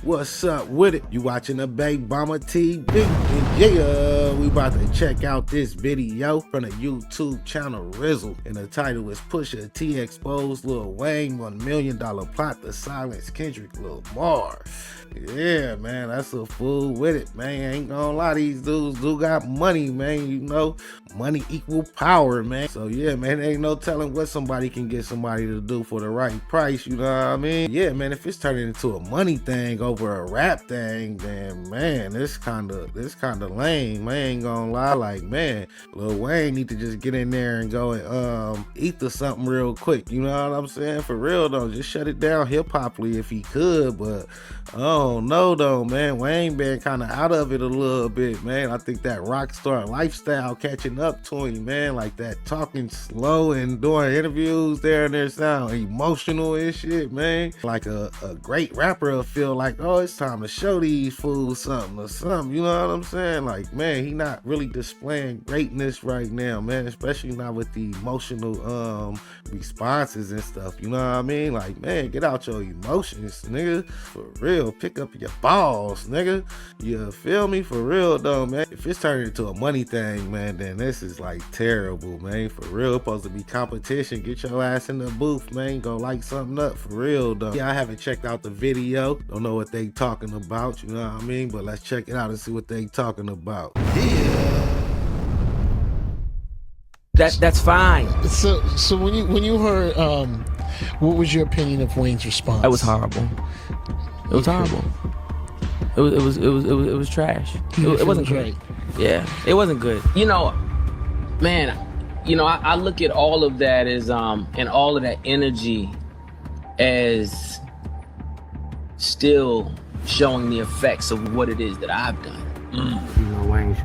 What's up with it? You watching the Big Bomber TV? And yeah, we about to check out this video from the YouTube channel Rizzle. And the title is Pusha T exposed Lil Wayne $1 million plot to silence Kendrick Lamar. Yeah, man, that's a fool with it, man. Ain't gonna lie, these dudes do got money, man. You know, money equal power, man. So yeah, man, ain't no telling what somebody can get somebody to do for the right price, you know what I mean? Yeah, man, if it's turning into a money thing over a rap thing, then man, this kinda lame, man. Ain't gonna lie, like, man, Lil Wayne need to just get in there and go and ether something real quick, you know what I'm saying? For real though, just shut it down hip-hoply if he could, but I don't know though, man. Wayne been kind of out of it a little bit, man. I think that rock star lifestyle catching up to him, man. Like that talking slow and doing interviews there and there sound emotional and shit, man. Like a great rapper will feel like, oh, it's time to show these fools something or something. You know what I'm saying? Like, man, he not really displaying greatness right now, man. Especially not with the emotional responses and stuff. You know what I mean? Like, man, get out your emotions, nigga. For real, pick up your balls, nigga. You feel me? For real though, man. If it's turning into a money thing, man, then this is like terrible, man. For real, supposed to be competition. Get your ass in the booth, man. Go light something up, for real though. Yeah, I haven't checked out the video. Don't know what they talking about, you know what I mean? But let's check it out and see what they talking about. Yeah. That's fine. So when you heard, what was your opinion of Wayne's response? It was horrible. It was horrible. It was trash. It wasn't good. Right. Yeah, it wasn't good. You know, man, you know, I look at all of that as and all of that energy as still showing the effects of what it is that I've done. You know, Wayne.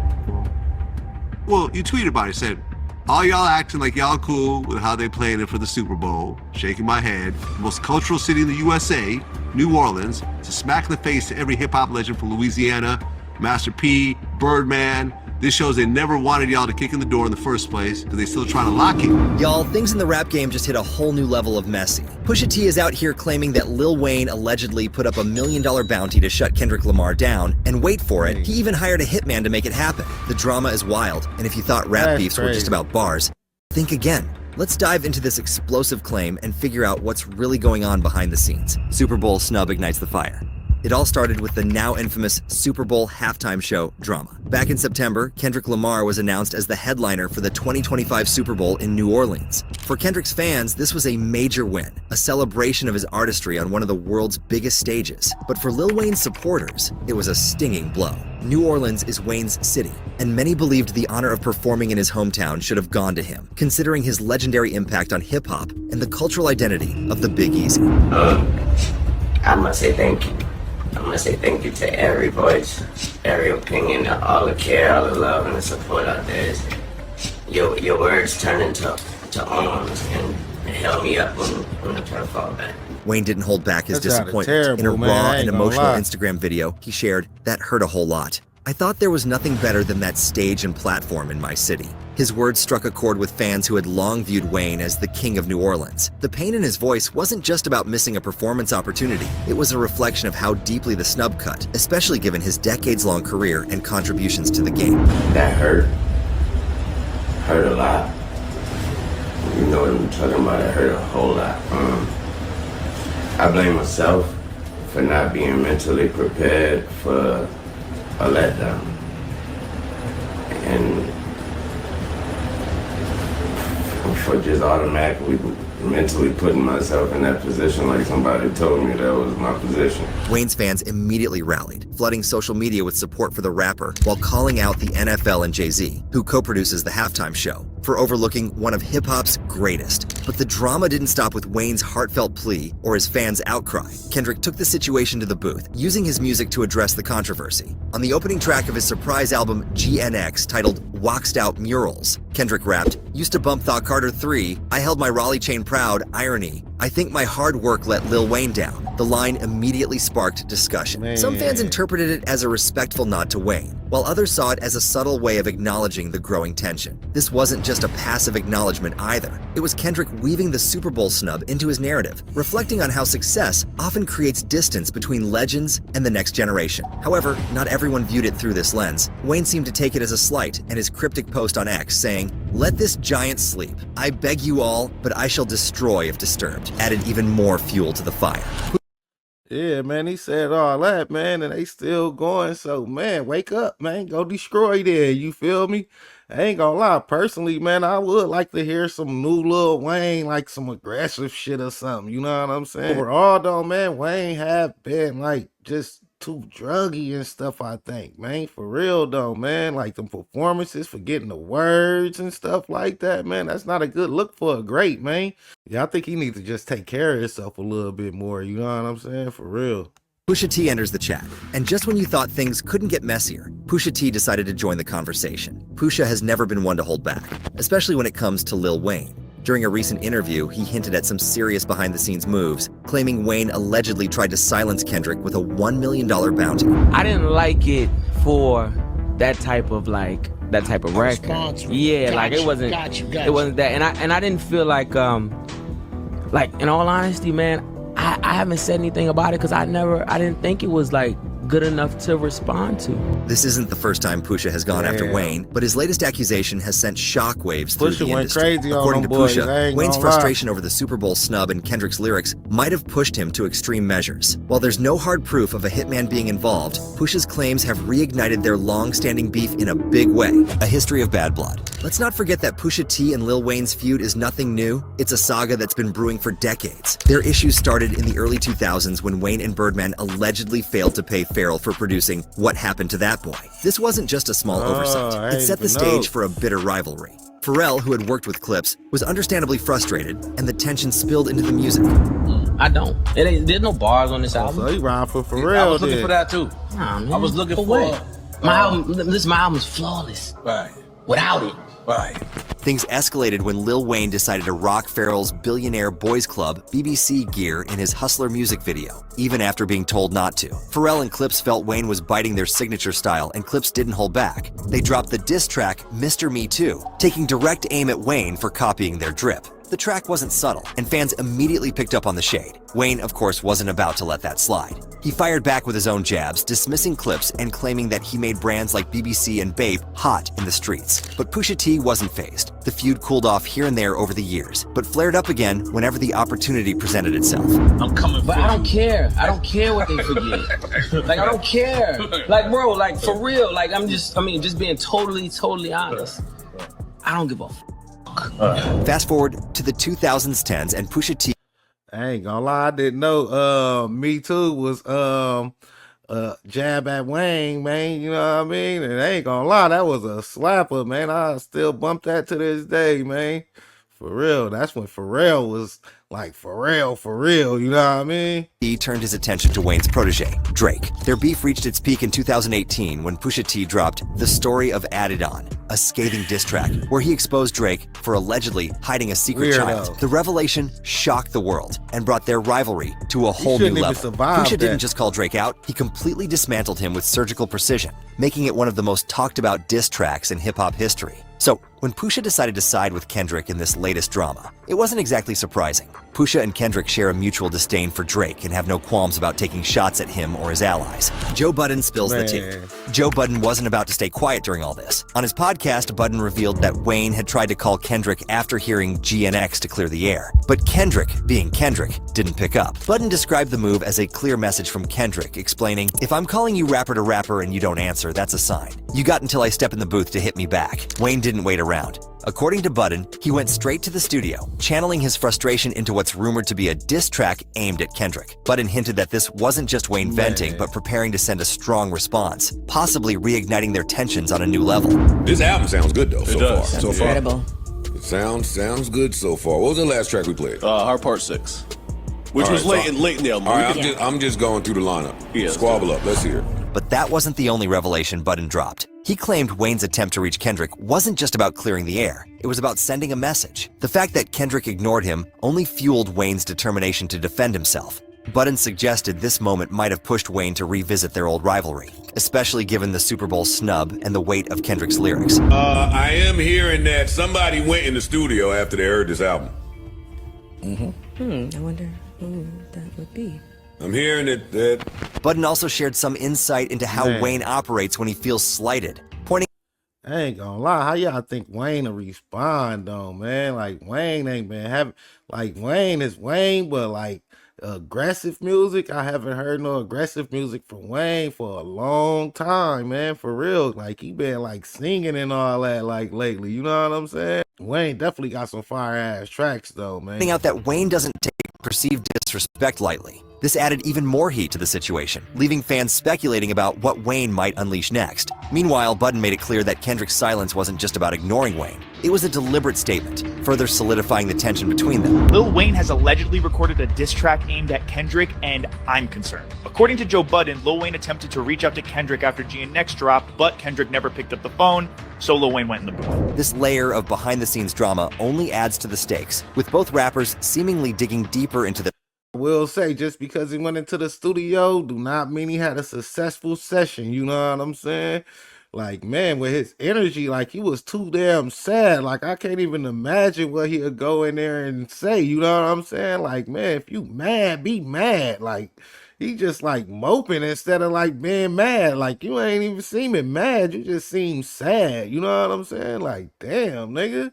Well, you tweeted about it, said, all y'all acting like y'all cool with how they playing it for the Super Bowl, shaking my head, the most cultural city in the USA, New Orleans, to smack in the face to every hip-hop legend from Louisiana, Master P, Birdman. This shows they never wanted y'all to kick in the door in the first place because they still trying to lock you. Y'all, things in the rap game just hit a whole new level of messy. Pusha T is out here claiming that Lil Wayne allegedly put up $1 million bounty to shut Kendrick Lamar down, and wait for it, he even hired a hitman to make it happen. The drama is wild, and if you thought rap beefs were just about bars, think again. Let's dive into this explosive claim and figure out what's really going on behind the scenes. Super Bowl snub ignites the fire. It all started with the now infamous Super Bowl halftime show drama. Back in September, Kendrick Lamar was announced as the headliner for the 2025 Super Bowl in New Orleans. For Kendrick's fans, this was a major win, a celebration of his artistry on one of the world's biggest stages. But for Lil Wayne's supporters, it was a stinging blow. New Orleans is Wayne's city, and many believed the honor of performing in his hometown should have gone to him, considering his legendary impact on hip-hop and the cultural identity of the Big Easy. I must say thank you. I must say thank you to every voice, every opinion, all the care, all the love, and the support out there. Your words turn into arms and held me up when I try to fall back. Wayne didn't hold back his disappointment. In a raw and emotional Instagram video he shared that hurt a whole lot. I thought there was nothing better than that stage and platform in my city. His words struck a chord with fans who had long viewed Wayne as the king of New Orleans. The pain in his voice wasn't just about missing a performance opportunity. It was a reflection of how deeply the snub cut, especially given his decades-long career and contributions to the game. That hurt a lot. You know what I'm talking about, it hurt a whole lot. I blame myself for not being mentally prepared for a letdown. And for just automatically mentally putting myself in that position like somebody told me that was my position. Wayne's fans immediately rallied, flooding social media with support for the rapper while calling out the NFL and Jay-Z, who co-produces the halftime show, for overlooking one of hip-hop's greatest. But the drama didn't stop with Wayne's heartfelt plea or his fans' outcry. Kendrick took the situation to the booth, using his music to address the controversy. On the opening track of his surprise album GNX, titled Waxed Out Murals, Kendrick rapped, "Used to bump Thought Carter 3, I held my Raleigh chain proud, irony, "I think my hard work let Lil Wayne down." The line immediately sparked discussion. Man. Some fans interpreted it as a respectful nod to Wayne, while others saw it as a subtle way of acknowledging the growing tension. This wasn't just a passive acknowledgement either. It was Kendrick weaving the Super Bowl snub into his narrative, reflecting on how success often creates distance between legends and the next generation. However, not everyone viewed it through this lens. Wayne seemed to take it as a slight, and his cryptic post on X saying, "Let this giant sleep. I beg you all, but I shall destroy if disturbed," added even more fuel to the fire. Yeah, man, he said all that, man, and they still going. So, man, wake up, man. Go destroy there. You feel me? I ain't gonna lie. Personally, man, I would like to hear some new Lil Wayne, like some aggressive shit or something. You know what I'm saying? Overall, though, man, Wayne have been, like, just too druggy and stuff, I think, man. For real, though, man. Like, them performances, forgetting the words and stuff like that, man. That's not a good look for a great, man. Yeah, I think he needs to just take care of himself a little bit more. You know what I'm saying? For real. Pusha T enters the chat, and just when you thought things couldn't get messier, Pusha T decided to join the conversation. Pusha has never been one to hold back, especially when it comes to Lil Wayne. During a recent interview, he hinted at some serious behind-the-scenes moves, claiming Wayne allegedly tried to silence Kendrick with a $1 million bounty. I didn't like it for that type of record. Yeah, like it wasn't. It wasn't that, and I didn't feel like in all honesty, man, I haven't said anything about it because I didn't think it was like good enough to respond to. This isn't the first time Pusha has gone after Wayne, but his latest accusation has sent shockwaves through the industry. According to Pusha, Wayne's frustration over the Super Bowl snub and Kendrick's lyrics might have pushed him to extreme measures. While there's no hard proof of a hitman being involved, Pusha's claims have reignited their long-standing beef in a big way. A history of bad blood. Let's not forget that Pusha T and Lil Wayne's feud is nothing new. It's a saga that's been brewing for decades. Their issues started in the early 2000s when Wayne and Birdman allegedly failed to pay Pharrell for producing What Happened to That Boy. This wasn't just a small oversight. It set the stage for a bitter rivalry. Pharrell, who had worked with Clips, was understandably frustrated, and the tension spilled into the music. I don't. There's no bars on this album. So he rhymed for Pharrell. I was looking for that too. Nah, man. I was looking for what? My album's flawless. Right. Without it. Right. Things escalated when Lil Wayne decided to rock Pharrell's Billionaire Boys Club BBC gear in his Hustler music video, even after being told not to. Pharrell and Clips felt Wayne was biting their signature style, and Clips didn't hold back. They dropped the diss track Mr. Me Too, taking direct aim at Wayne for copying their drip. The track wasn't subtle, and fans immediately picked up on the shade. Wayne, of course, wasn't about to let that slide. He fired back with his own jabs, dismissing Clips and claiming that he made brands like BBC and Bape hot in the streets. But Pusha T wasn't fazed. The feud cooled off here and there over the years, but flared up again whenever the opportunity presented itself. I'm coming for But I don't care. I don't care what they forget. Like, I don't care. Like, bro, like, for real. Like, just being totally honest. I don't give a f. Fast forward to the 2010s, and Pusha T. I ain't gonna lie, I didn't know Me Too was jab at Wayne, man. You know what I mean? And I ain't gonna lie, that was a slapper, man. I still bump that to this day, man. For real. That's when Pharrell was like Pharrell, for real. You know what I mean? He turned his attention to Wayne's protege, Drake. Their beef reached its peak in 2018 when Pusha T dropped The Story of Added On, a scathing diss track where he exposed Drake for allegedly hiding a secret child. The revelation shocked the world and brought their rivalry to a whole new level. Pusha didn't just call Drake out, he completely dismantled him with surgical precision, making it one of the most talked about diss tracks in hip-hop history. So, when Pusha decided to side with Kendrick in this latest drama, it wasn't exactly surprising. Pusha and Kendrick share a mutual disdain for Drake and have no qualms about taking shots at him or his allies. Joe Budden spills the tea. Joe Budden wasn't about to stay quiet during all this. On his podcast, Budden revealed that Wayne had tried to call Kendrick after hearing GNX to clear the air. But Kendrick, being Kendrick, didn't pick up. Budden described the move as a clear message from Kendrick, explaining, "If I'm calling you rapper to rapper and you don't answer, that's a sign. You got until I step in the booth to hit me back." Wayne didn't wait around. According to Budden, he went straight to the studio, channeling his frustration into what's rumored to be a diss track aimed at Kendrick. Budden hinted that this wasn't just Wayne venting, but preparing to send a strong response, possibly reigniting their tensions on a new level. This album sounds good though, so far. Incredible. It sounds good so far. What was the last track we played? Hard Part 6, which All was right, late in the album. All right, I'm just going through the lineup. Yeah, Squabble up. Let's hear it. But that wasn't the only revelation Budden dropped. He claimed Wayne's attempt to reach Kendrick wasn't just about clearing the air, it was about sending a message. The fact that Kendrick ignored him only fueled Wayne's determination to defend himself. Budden suggested this moment might have pushed Wayne to revisit their old rivalry, especially given the Super Bowl snub and the weight of Kendrick's lyrics. I am hearing that somebody went in the studio after they heard this album. I wonder who that would be. I'm hearing that Budden also shared some insight into how Man. Wayne operates when he feels slighted, pointing I ain't gonna lie, how y'all think Wayne will respond though, man? Like Wayne ain't been having, like Wayne is Wayne, but like aggressive music, I haven't heard no aggressive music from Wayne for a long time, man, for real. Like he been like singing and all that like lately, you know what I'm saying? Wayne definitely got some fire ass tracks though, man. out that Wayne doesn't take perceived disrespect lightly. This added even more heat to the situation, leaving fans speculating about what Wayne might unleash next. Meanwhile, Budden made it clear that Kendrick's silence wasn't just about ignoring Wayne. It was a deliberate statement, further solidifying the tension between them. Lil Wayne has allegedly recorded a diss track aimed at Kendrick, and I'm concerned. According to Joe Budden, Lil Wayne attempted to reach out to Kendrick after G and Next dropped, but Kendrick never picked up the phone, so Lil Wayne went in the booth. This layer of behind-the-scenes drama only adds to the stakes, with both rappers seemingly digging deeper into the I will say, just because he went into the studio do not mean he had a successful session, you know what I'm saying? Like, man, with his energy, like he was too damn sad. Like I can't even imagine what he'd go in there and say, you know what I'm saying? Like, man, if you mad, be mad. Like he just like moping instead of like being mad. Like you ain't even seeming mad, you just seem sad, you know what I'm saying? Like, damn, nigga.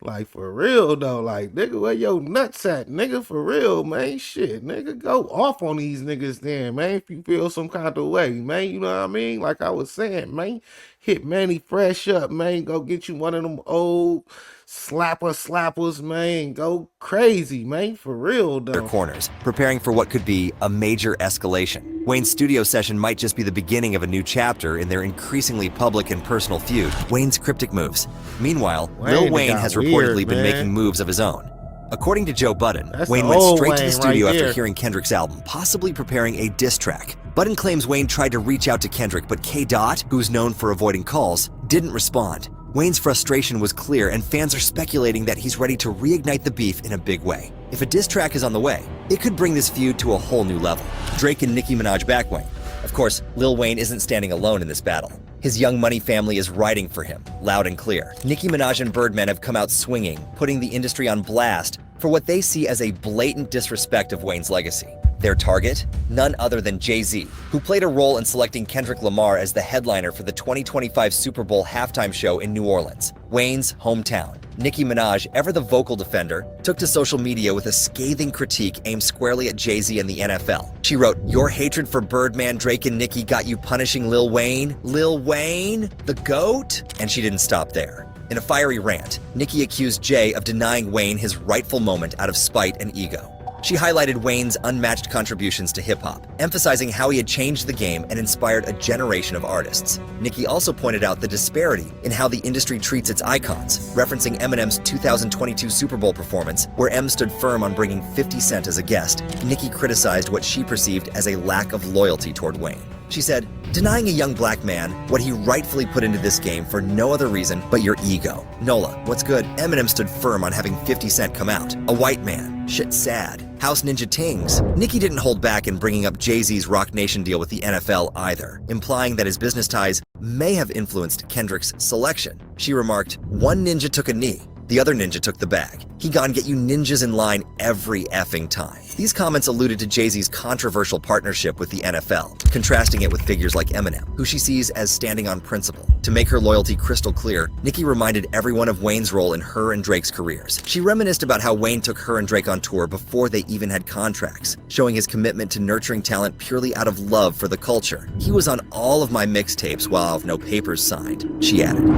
Like, for real, though. Like, nigga, where your nuts at, nigga? For real, man. Shit, nigga, go off on these niggas then, man, if you feel some kind of way, man. You know what I mean? Like I was saying, man, hit Manny Fresh up, man. Go get you one of them old slappers, man. Go crazy, man. For real, though. corners, preparing for what could be a major escalation. Wayne's studio session might just be the beginning of a new chapter in their increasingly public and personal feud. Wayne's cryptic moves. Meanwhile, Lil Wayne has reportedly been making moves of his own. According to Joe Budden, Wayne went straight to the studio after hearing Kendrick's album, possibly preparing a diss track. Budden claims Wayne tried to reach out to Kendrick, but K. Dot, who's known for avoiding calls, didn't respond. Wayne's frustration was clear, and fans are speculating that he's ready to reignite the beef in a big way. If a diss track is on the way, it could bring this feud to a whole new level. Drake and Nicki Minaj Backwing. Of course, Lil Wayne isn't standing alone in this battle. His Young Money family is riding for him, loud and clear. Nicki Minaj and Birdman have come out swinging, putting the industry on blast for what they see as a blatant disrespect of Wayne's legacy. Their target? None other than Jay-Z, who played a role in selecting Kendrick Lamar as the headliner for the 2025 Super Bowl halftime show in New Orleans, Wayne's hometown. Nicki Minaj, ever the vocal defender, took to social media with a scathing critique aimed squarely at Jay-Z and the NFL. She wrote, "Your hatred for Birdman, Drake, and Nicki got you punishing Lil Wayne? Lil Wayne? The GOAT?" And she didn't stop there. In a fiery rant, Nicki accused Jay of denying Wayne his rightful moment out of spite and ego. She highlighted Wayne's unmatched contributions to hip-hop, emphasizing how he had changed the game and inspired a generation of artists. Nicki also pointed out the disparity in how the industry treats its icons, referencing Eminem's 2022 Super Bowl performance, where M stood firm on bringing 50 Cent as a guest. Nicki criticized what she perceived as a lack of loyalty toward Wayne. She said, "Denying a young black man what he rightfully put into this game for no other reason but your ego. Nola, what's good? Eminem stood firm on having 50 Cent come out. A white man. Shit sad. House Ninja Tings." Nicki didn't hold back in bringing up Jay-Z's Rock Nation deal with the NFL either, implying that his business ties may have influenced Kendrick's selection. She remarked, "One ninja took a knee. The other ninja took the bag. He gone get you ninjas in line every effing time." These comments alluded to Jay-Z's controversial partnership with the NFL, contrasting it with figures like Eminem, who she sees as standing on principle. To make her loyalty crystal clear, Nicki reminded everyone of Wayne's role in her and Drake's careers. She reminisced about how Wayne took her and Drake on tour before they even had contracts, showing his commitment to nurturing talent purely out of love for the culture. "He was on all of my mixtapes while I have no papers signed," she added.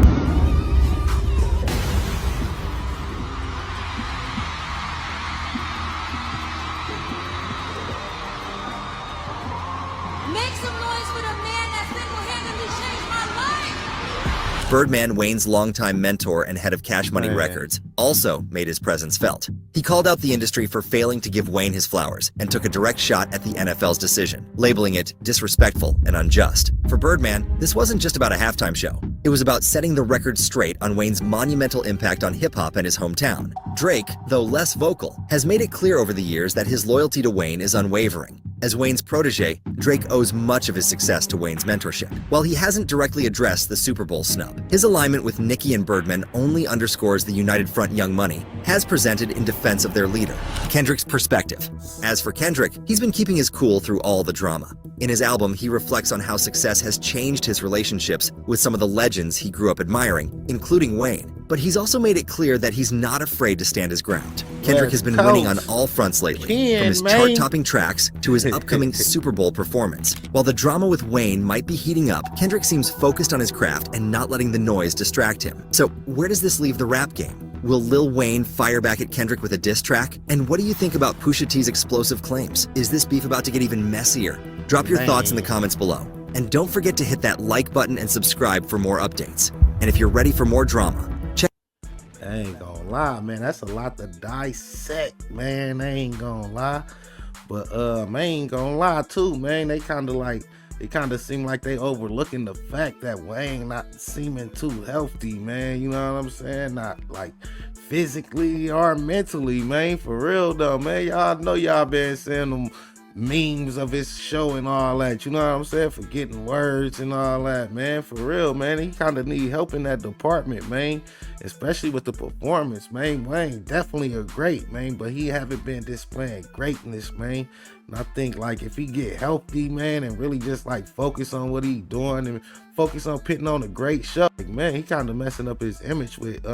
Birdman, Wayne's longtime mentor and head of Cash Money Records, also made his presence felt. He called out the industry for failing to give Wayne his flowers and took a direct shot at the NFL's decision, labeling it disrespectful and unjust. For Birdman, this wasn't just about a halftime show. It was about setting the record straight on Wayne's monumental impact on hip-hop and his hometown. Drake, though less vocal, has made it clear over the years that his loyalty to Wayne is unwavering. As Wayne's protege, Drake owes much of his success to Wayne's mentorship. While he hasn't directly addressed the Super Bowl snub, his alignment with Nicki and Birdman only underscores the United Front Young Money has presented in defense of their leader, Kendrick's perspective. As for Kendrick, he's been keeping his cool through all the drama. In his album, he reflects on how success has changed his relationships with some of the legends he grew up admiring, including Wayne. But he's also made it clear that he's not afraid to stand his ground. Kendrick has been winning on all fronts lately, from his chart-topping tracks to his upcoming Super Bowl performance. While the drama with Wayne might be heating up, Kendrick seems focused on his craft and not letting the noise distract him. So where does this leave the rap game? Will Lil Wayne fire back at Kendrick with a diss track? And what do you think about Pusha T's explosive claims? Is this beef about to get even messier? Drop your thoughts in the comments below. And don't forget to hit that like button and subscribe for more updates. And if you're ready for more drama, check. I ain't gonna lie, man. That's a lot to dissect, man. I ain't gonna lie. But I ain't gonna lie too, man. They kind of seem like they overlooking the fact that Wayne not seeming too healthy, man. You know what I'm saying? Not like physically or mentally, man. For real though, man. Y'all know y'all been seeing them memes of his show and all that, you know what I'm saying? Forgetting words and all that, man. For real, man. He kind of need help in that department, man. Especially with the performance, man. Wayne definitely a great, man, but he haven't been displaying greatness, man. And I think like if he get healthy, man, and really just like focus on what he doing and focus on putting on a great show, like, man, he kind of messing up his image with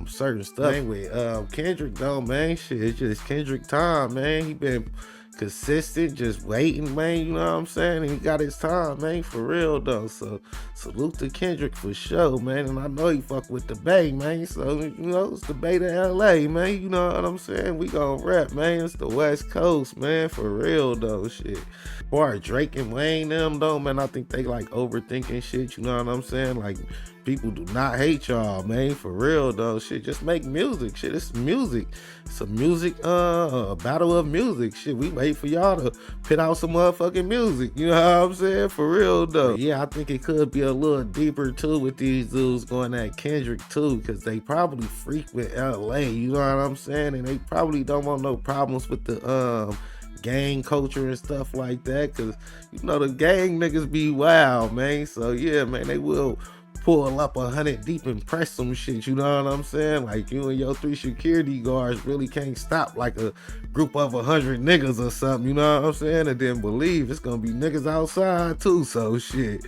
certain stuff. Man, with Kendrick though, man, shit, it's just Kendrick time, man. He been consistent, just waiting, man, you know what I'm saying? And he got his time, man, for real though. So salute to Kendrick for sure, man. And I know he fuck with the Bay, man. So, you know, it's the Bay to LA, man. You know what I'm saying? We gon' rap, man. It's the West Coast, man, for real though, shit. Or Drake and Wayne them though, man, I think they like overthinking shit, you know what I'm saying? Like, people do not hate y'all, man, for real though. Shit, just make music. Shit, it's music. It's a music, a battle of music. Shit, we wait for y'all to put out some motherfucking music. You know what I'm saying? For real though. But yeah, I think it could be a little deeper too with these dudes going at Kendrick too, because they probably freak with LA. You know what I'm saying? And they probably don't want no problems with the gang culture and stuff like that, because you know the gang niggas be wild, man. So yeah, man, they will pull up 100 deep and press some shit, you know what I'm saying? Like, you and your 3 security guards really can't stop like a group of 100 niggas or something, you know what I'm saying? And then believe it's gonna be niggas outside too, so shit.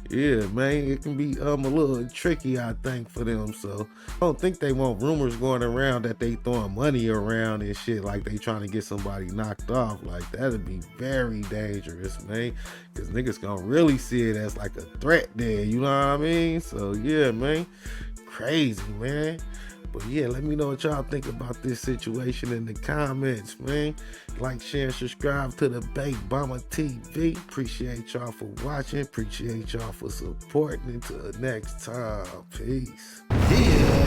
Yeah, man, it can be a little tricky, I think, for them. So I don't think they want rumors going around that they throwing money around and shit, like they trying to get somebody knocked off. Like, that'd be very dangerous, man, because niggas gonna really see it as like a threat there, you know what I mean? So yeah, man, crazy, man. But yeah, let me know what y'all think about this situation in the comments, man. Like, share, and subscribe to the Backwing TV. Appreciate y'all for watching. Appreciate y'all for supporting. Until next time, peace. Yeah.